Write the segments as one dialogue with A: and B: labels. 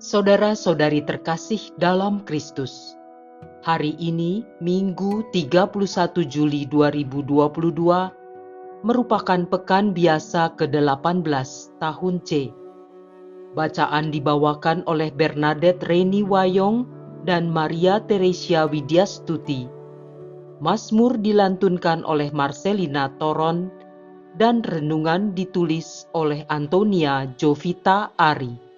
A: Saudara-saudari terkasih dalam Kristus, hari ini Minggu 31 Juli 2022 merupakan pekan biasa ke-18 tahun C. Bacaan dibawakan oleh Bernadette Reni Wayong dan Maria Teresia Widyastuti. Mazmur dilantunkan oleh Marcelina Toron dan renungan ditulis oleh Antonia Jovita Ari.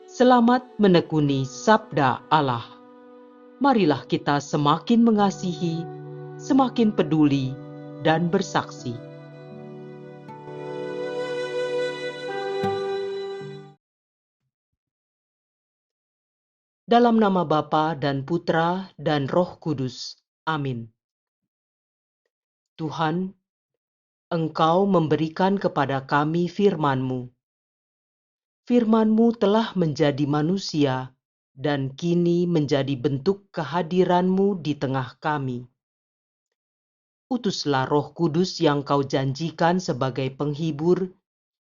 A: Selamat menekuni sabda Allah. Marilah kita semakin mengasihi, semakin peduli, dan bersaksi. Dalam nama Bapa dan Putra dan Roh Kudus. Amin. Tuhan, Engkau memberikan kepada kami firman-Mu. Firman-Mu telah menjadi manusia dan kini menjadi bentuk kehadiran-Mu di tengah kami. Utuslah Roh Kudus yang Kau janjikan sebagai penghibur,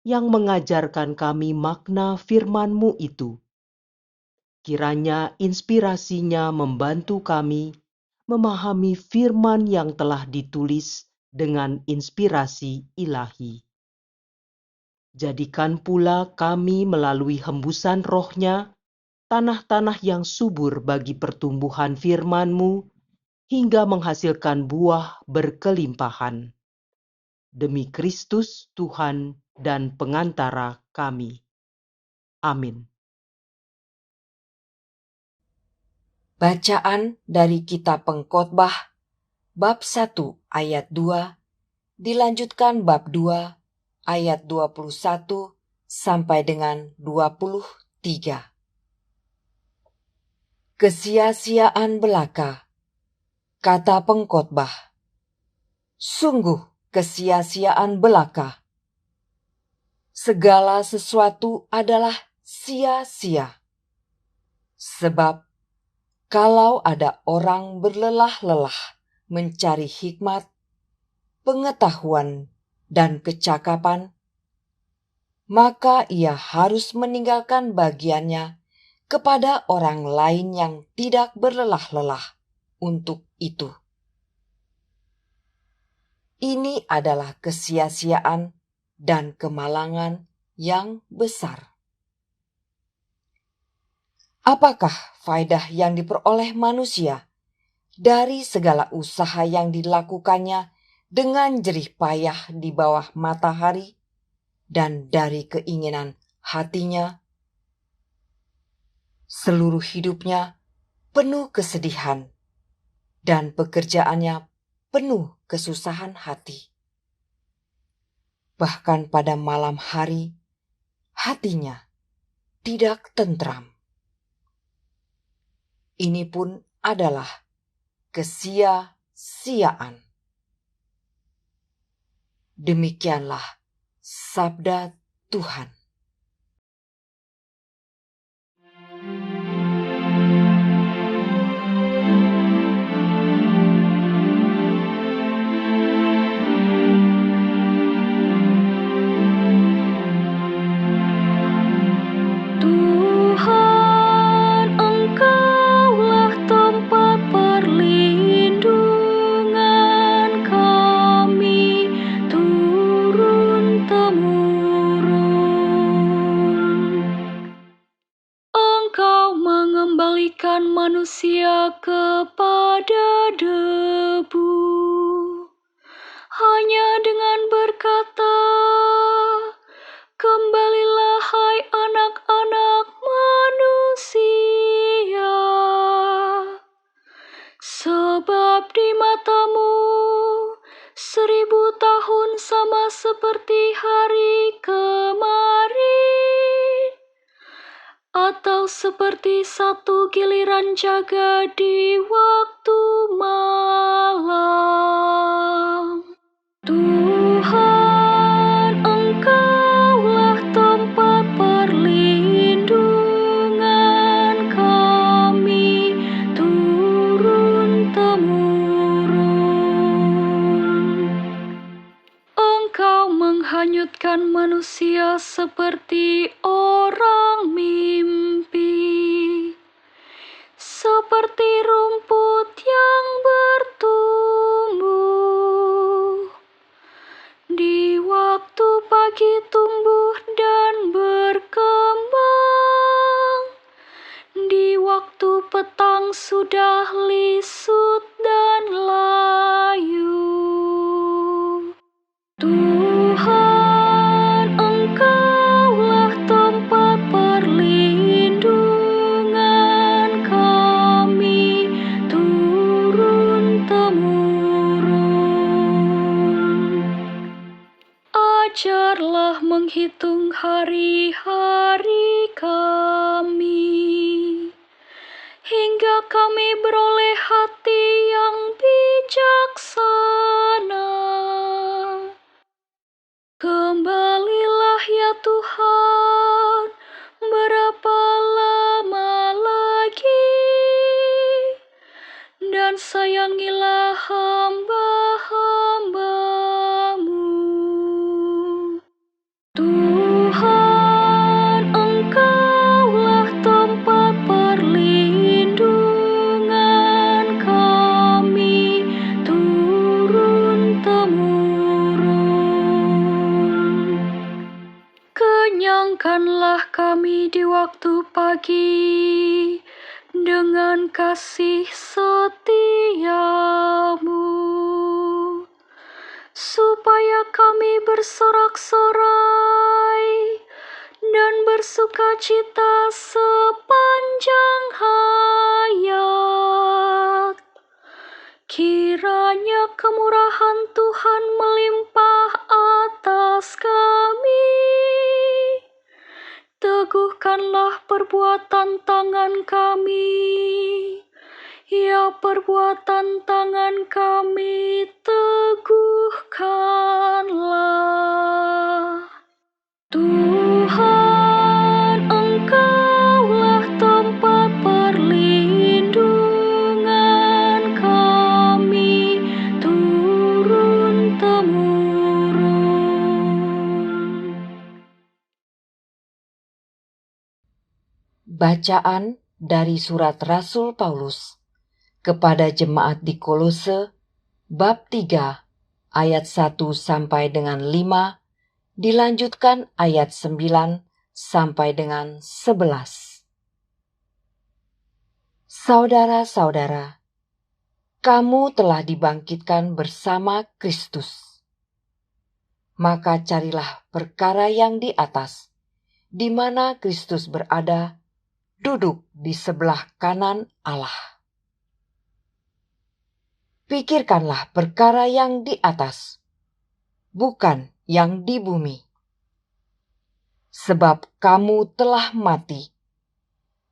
A: yang mengajarkan kami makna firman-Mu itu. Kiranya inspirasinya membantu kami memahami firman yang telah ditulis dengan inspirasi ilahi. Jadikan pula kami melalui hembusan roh-Nya, tanah-tanah yang subur bagi pertumbuhan firman-Mu, hingga menghasilkan buah berkelimpahan. Demi Kristus Tuhan dan pengantara kami. Amin.
B: Bacaan dari Kitab Pengkhotbah bab 1 ayat 2 dilanjutkan bab 2 ayat 21 sampai dengan 23. Kesia-siaan belaka. Kata pengkhotbah, sungguh kesia-siaan belaka. Segala sesuatu adalah sia-sia. Sebab kalau ada orang berlelah-lelah mencari hikmat, pengetahuan, dan kecakapan, maka ia harus meninggalkan bagiannya kepada orang lain yang tidak berlelah-lelah untuk itu. Ini adalah kesia-siaan dan kemalangan yang besar. Apakah faedah yang diperoleh manusia dari segala usaha yang dilakukannya dengan jerih payah di bawah matahari dan dari keinginan hatinya? Seluruh hidupnya penuh kesedihan dan pekerjaannya penuh kesusahan hati. Bahkan pada malam hari, hatinya tidak tentram. Ini pun adalah kesia-siaan. Demikianlah sabda Tuhan.
C: Manusia kepada debu, hanya dengan berkata, kembalilah hai anak-anak manusia, sebab di matamu 1000 tahun sama seperti hari kemarin, atau seperti satu giliran jaga di waktu malam. Tuhan, Engkaulah tempat perlindungan kami turun-temurun. Engkau menghanyutkan manusia seperti orang mimpi, seperti rumput yang bertumbuh. Di waktu pagi tumbuh dan berkembang, di waktu petang sudah lisut dan layu. Tuhan, Engkaulah tempat perlindungan kami turun-temurun. Ajarlah menghitung hari-hari kami, hingga kami beroleh hati yang bijaksana. Kembalilah ya Tuhan, berapa lama lagi? Dan sayangilah hamba-hamba-Mu. Tuhan, Engkaulah tempat perlindungan kami turun-temurun. Kenyangkanlah kami di waktu pagi dengan kasih setia-Mu, supaya kami bersorak-sorai dan bersukacita sepanjang hayat. Kiranya kemurahan Tuhan melimpah atas kami. Teguhkanlah perbuatan tangan kami, ya perbuatan tangan kami teguhkanlah. Tuhan, Engkaulah tempat perlindungan kami turun-temurun.
B: Bacaan dari surat Rasul Paulus kepada jemaat di Kolose, bab 3, ayat 1 sampai dengan 5, dilanjutkan ayat 9 sampai dengan 11. Saudara-saudara, kamu telah dibangkitkan bersama Kristus. Maka carilah perkara yang di atas, di mana Kristus berada, duduk di sebelah kanan Allah. Pikirkanlah perkara yang di atas, bukan yang di bumi. Sebab kamu telah mati,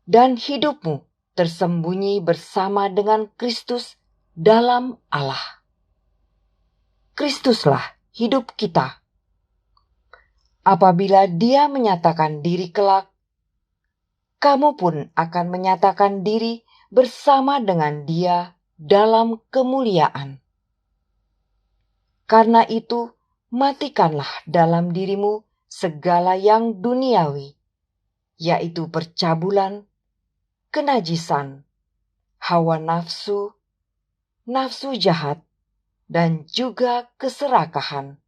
B: dan hidupmu tersembunyi bersama dengan Kristus dalam Allah. Kristuslah hidup kita. Apabila Dia menyatakan diri kelak, kamu pun akan menyatakan diri bersama dengan Dia dalam kemuliaan. Karena itu, matikanlah dalam dirimu segala yang duniawi, yaitu percabulan, kenajisan, hawa nafsu, nafsu jahat, dan juga keserakahan,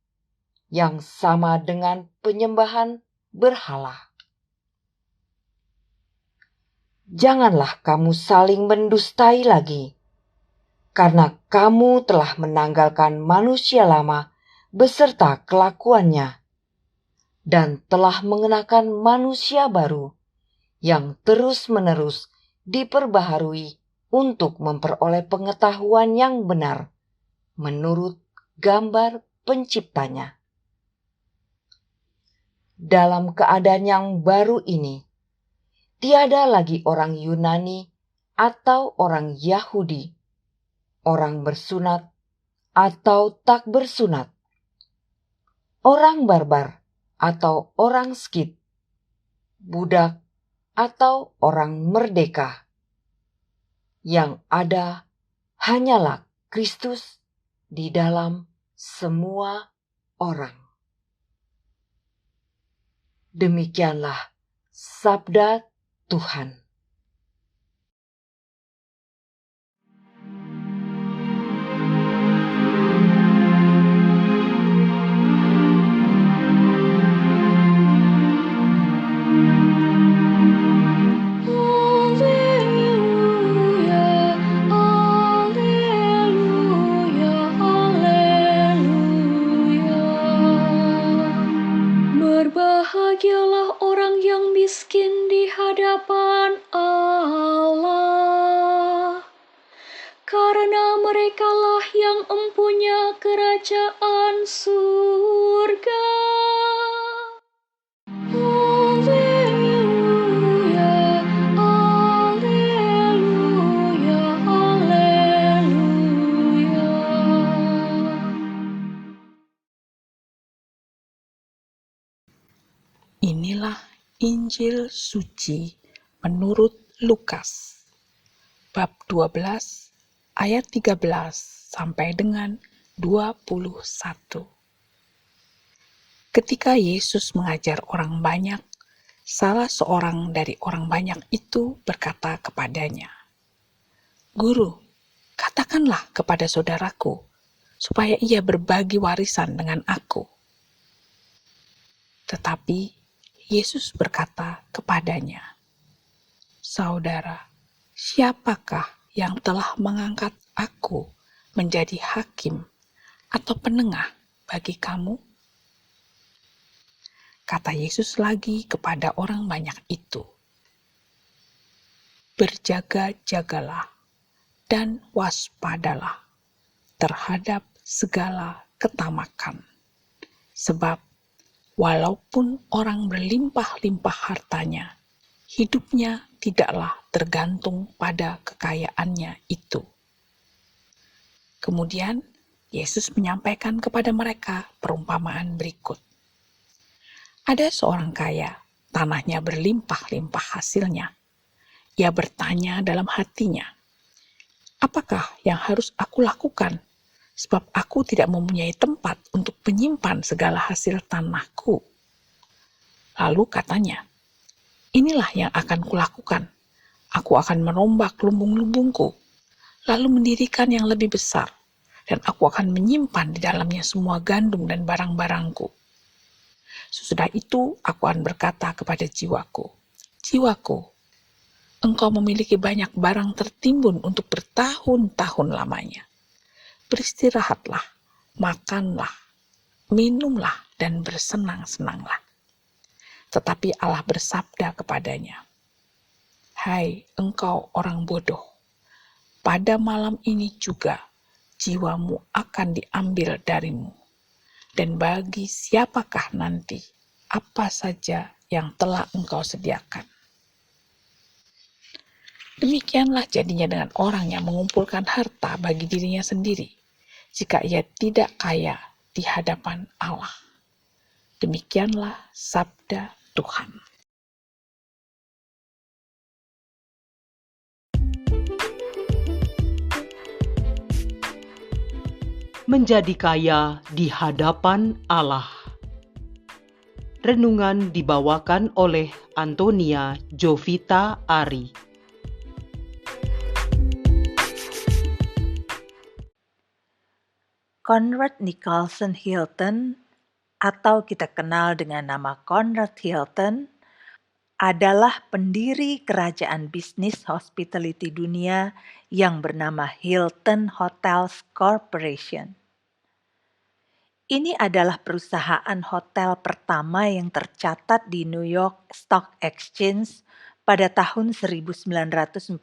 B: yang sama dengan penyembahan berhala. Janganlah kamu saling mendustai lagi, karena kamu telah menanggalkan manusia lama beserta kelakuannya, dan telah mengenakan manusia baru yang terus-menerus diperbaharui untuk memperoleh pengetahuan yang benar menurut gambar penciptanya. Dalam keadaan yang baru ini, tiada lagi orang Yunani atau orang Yahudi, orang bersunat atau tak bersunat, orang barbar atau orang Skit, budak atau orang merdeka. Yang ada hanyalah Kristus di dalam semua orang. Demikianlah sabda Tuhan.
C: Haleluya, haleluya, haleluya. Berbahagialah orang yang miskin di hadapan Allah, karena merekalah yang empunya kerajaan surga. Haleluya, haleluya, haleluya.
D: Inilah Injil suci menurut Lukas, bab 12, ayat 13 sampai dengan 21. Ketika Yesus mengajar orang banyak, salah seorang dari orang banyak itu berkata kepadanya, "Guru, katakanlah kepada saudaraku, supaya ia berbagi warisan dengan aku." Tetapi Yesus berkata kepadanya, "Saudara, siapakah yang telah mengangkat aku menjadi hakim atau penengah bagi kamu?" Kata Yesus lagi kepada orang banyak itu, "Berjaga-jagalah dan waspadalah terhadap segala ketamakan. Sebab walaupun orang berlimpah-limpah hartanya, hidupnya tidaklah tergantung pada kekayaannya itu." Kemudian Yesus menyampaikan kepada mereka perumpamaan berikut. Ada seorang kaya, tanahnya berlimpah-limpah hasilnya. Ia bertanya dalam hatinya, "Apakah yang harus aku lakukan? Sebab aku tidak mempunyai tempat untuk menyimpan segala hasil tanahku." Lalu katanya, "Inilah yang akan kulakukan. Aku akan merombak lumbung-lumbungku, lalu mendirikan yang lebih besar, dan aku akan menyimpan di dalamnya semua gandum dan barang-barangku. Sesudah itu aku akan berkata kepada jiwaku, 'Jiwaku, engkau memiliki banyak barang tertimbun untuk bertahun-tahun lamanya. Beristirahatlah, makanlah, minumlah, dan bersenang-senanglah.' Tetapi Allah bersabda kepadanya, 'Hai engkau orang bodoh, pada malam ini juga jiwamu akan diambil darimu. Dan bagi siapakah nanti apa saja yang telah engkau sediakan?' Demikianlah jadinya dengan orang yang mengumpulkan harta bagi dirinya sendiri, jika ia tidak kaya di hadapan Allah." Demikianlah sabda Tuhan.
A: Menjadi kaya di hadapan Allah. Renungan dibawakan oleh Antonia Jovita Ari.
E: Conrad Nicholson Hilton, atau kita kenal dengan nama Conrad Hilton, adalah pendiri kerajaan bisnis hospitality dunia yang bernama Hilton Hotels Corporation. Ini adalah perusahaan hotel pertama yang tercatat di New York Stock Exchange pada tahun 1947.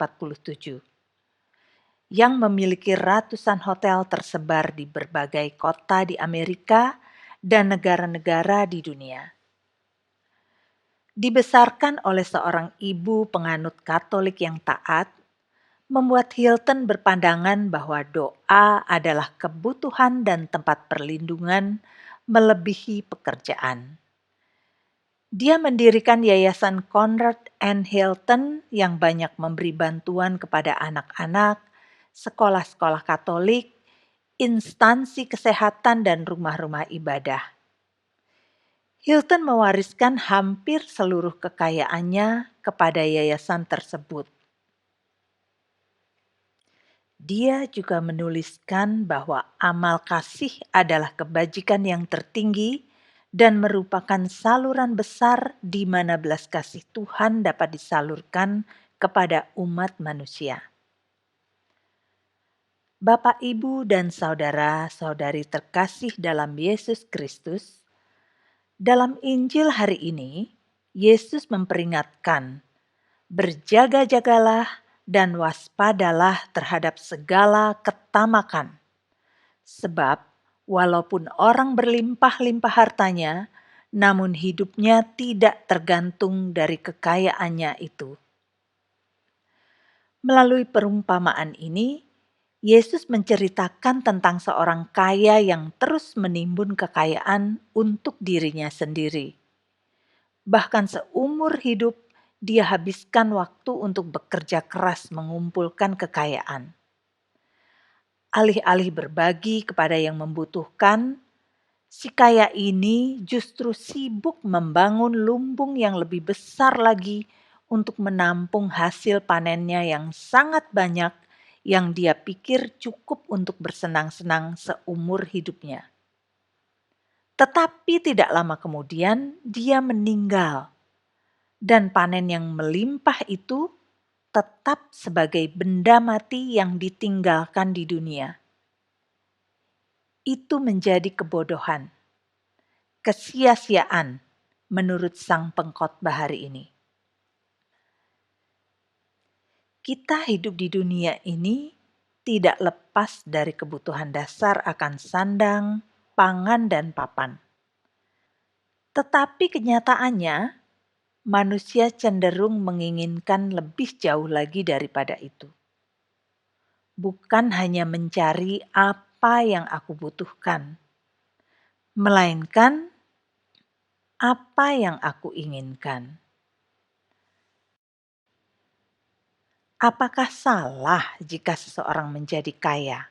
E: Yang memiliki ratusan hotel tersebar di berbagai kota di Amerika dan negara-negara di dunia. Dibesarkan oleh seorang ibu penganut Katolik yang taat, membuat Hilton berpandangan bahwa doa adalah kebutuhan dan tempat perlindungan melebihi pekerjaan. Dia mendirikan Yayasan Conrad and Hilton yang banyak memberi bantuan kepada anak-anak, sekolah-sekolah Katolik, instansi kesehatan, dan rumah-rumah ibadah. Hilton mewariskan hampir seluruh kekayaannya kepada yayasan tersebut. Dia juga menuliskan bahwa amal kasih adalah kebajikan yang tertinggi dan merupakan saluran besar di mana belas kasih Tuhan dapat disalurkan kepada umat manusia. Bapak, Ibu, dan saudara-saudari terkasih dalam Yesus Kristus, dalam Injil hari ini, Yesus memperingatkan, berjaga-jagalah dan waspadalah terhadap segala ketamakan. Sebab walaupun orang berlimpah-limpah hartanya, namun hidupnya tidak tergantung dari kekayaannya itu. Melalui perumpamaan ini, Yesus menceritakan tentang seorang kaya yang terus menimbun kekayaan untuk dirinya sendiri. Bahkan seumur hidup, dia habiskan waktu untuk bekerja keras mengumpulkan kekayaan. Alih-alih berbagi kepada yang membutuhkan, si kaya ini justru sibuk membangun lumbung yang lebih besar lagi untuk menampung hasil panennya yang sangat banyak yang dia pikir cukup untuk bersenang-senang seumur hidupnya. Tetapi tidak lama kemudian dia meninggal, dan panen yang melimpah itu tetap sebagai benda mati yang ditinggalkan di dunia. Itu menjadi kebodohan, kesia-siaan menurut sang pengkhotbah hari ini. Kita hidup di dunia ini tidak lepas dari kebutuhan dasar akan sandang, pangan, dan papan. Tetapi kenyataannya, manusia cenderung menginginkan lebih jauh lagi daripada itu. Bukan hanya mencari apa yang aku butuhkan, melainkan apa yang aku inginkan. Apakah salah jika seseorang menjadi kaya?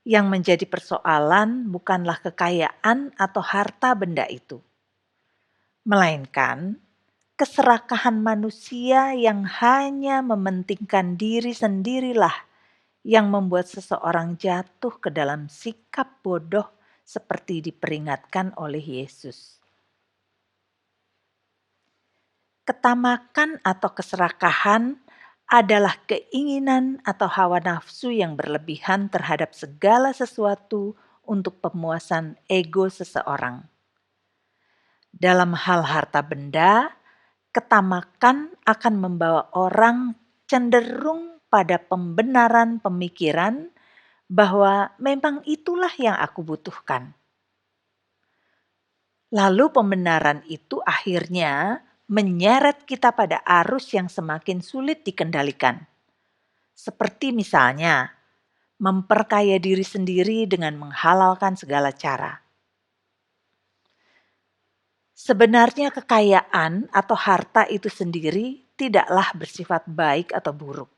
E: Yang menjadi persoalan bukanlah kekayaan atau harta benda itu, melainkan keserakahan manusia yang hanya mementingkan diri sendirilah yang membuat seseorang jatuh ke dalam sikap bodoh seperti diperingatkan oleh Yesus. Ketamakan atau keserakahan adalah keinginan atau hawa nafsu yang berlebihan terhadap segala sesuatu untuk pemuasan ego seseorang. Dalam hal harta benda, ketamakan akan membawa orang cenderung pada pembenaran pemikiran bahwa memang itulah yang aku butuhkan. Lalu pembenaran itu akhirnya menyeret kita pada arus yang semakin sulit dikendalikan. Seperti misalnya, memperkaya diri sendiri dengan menghalalkan segala cara. Sebenarnya kekayaan atau harta itu sendiri tidaklah bersifat baik atau buruk.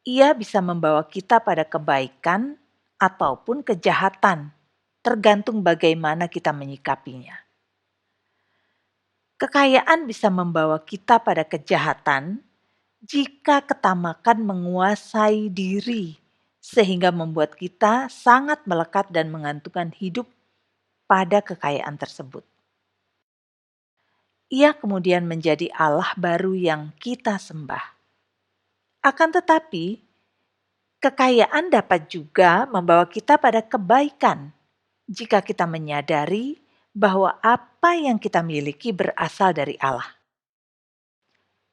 E: Ia bisa membawa kita pada kebaikan ataupun kejahatan, tergantung bagaimana kita menyikapinya. Kekayaan bisa membawa kita pada kejahatan jika ketamakan menguasai diri, sehingga membuat kita sangat melekat dan menggantungkan hidup pada kekayaan tersebut. Ia kemudian menjadi Allah baru yang kita sembah. Akan tetapi, kekayaan dapat juga membawa kita pada kebaikan jika kita menyadari bahwa apa yang kita miliki berasal dari Allah.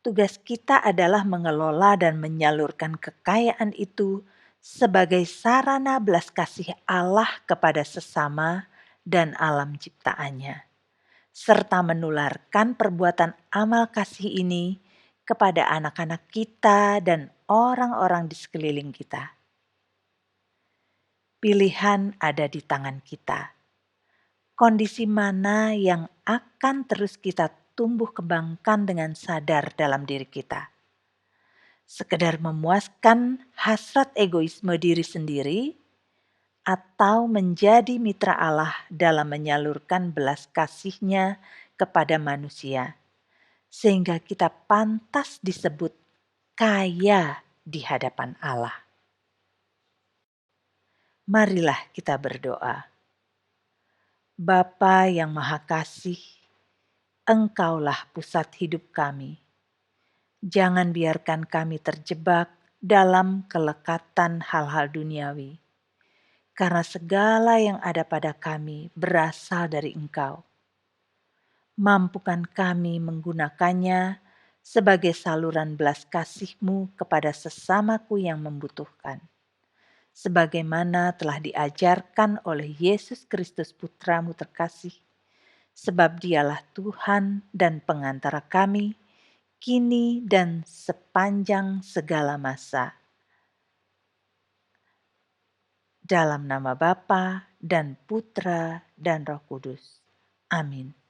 E: Tugas kita adalah mengelola dan menyalurkan kekayaan itu sebagai sarana belas kasih Allah kepada sesama dan alam ciptaannya, serta menularkan perbuatan amal kasih ini kepada anak-anak kita dan orang-orang di sekeliling kita. Pilihan ada di tangan kita. Kondisi mana yang akan terus kita tumbuh kembangkan dengan sadar dalam diri kita? Sekedar memuaskan hasrat egoisme diri sendiri, atau menjadi mitra Allah dalam menyalurkan belas kasih-Nya kepada manusia, sehingga kita pantas disebut kaya di hadapan Allah. Marilah kita berdoa. Bapa yang Maha Kasih, Engkaulah pusat hidup kami. Jangan biarkan kami terjebak dalam kelekatan hal-hal duniawi, karena segala yang ada pada kami berasal dari Engkau. Mampukan kami menggunakannya sebagai saluran belas kasih-Mu kepada sesamaku yang membutuhkan, sebagaimana telah diajarkan oleh Yesus Kristus Putra-Mu terkasih, sebab Dialah Tuhan dan pengantara kami, kini dan sepanjang segala masa. Dalam nama Bapa dan Putra dan Roh Kudus. Amin.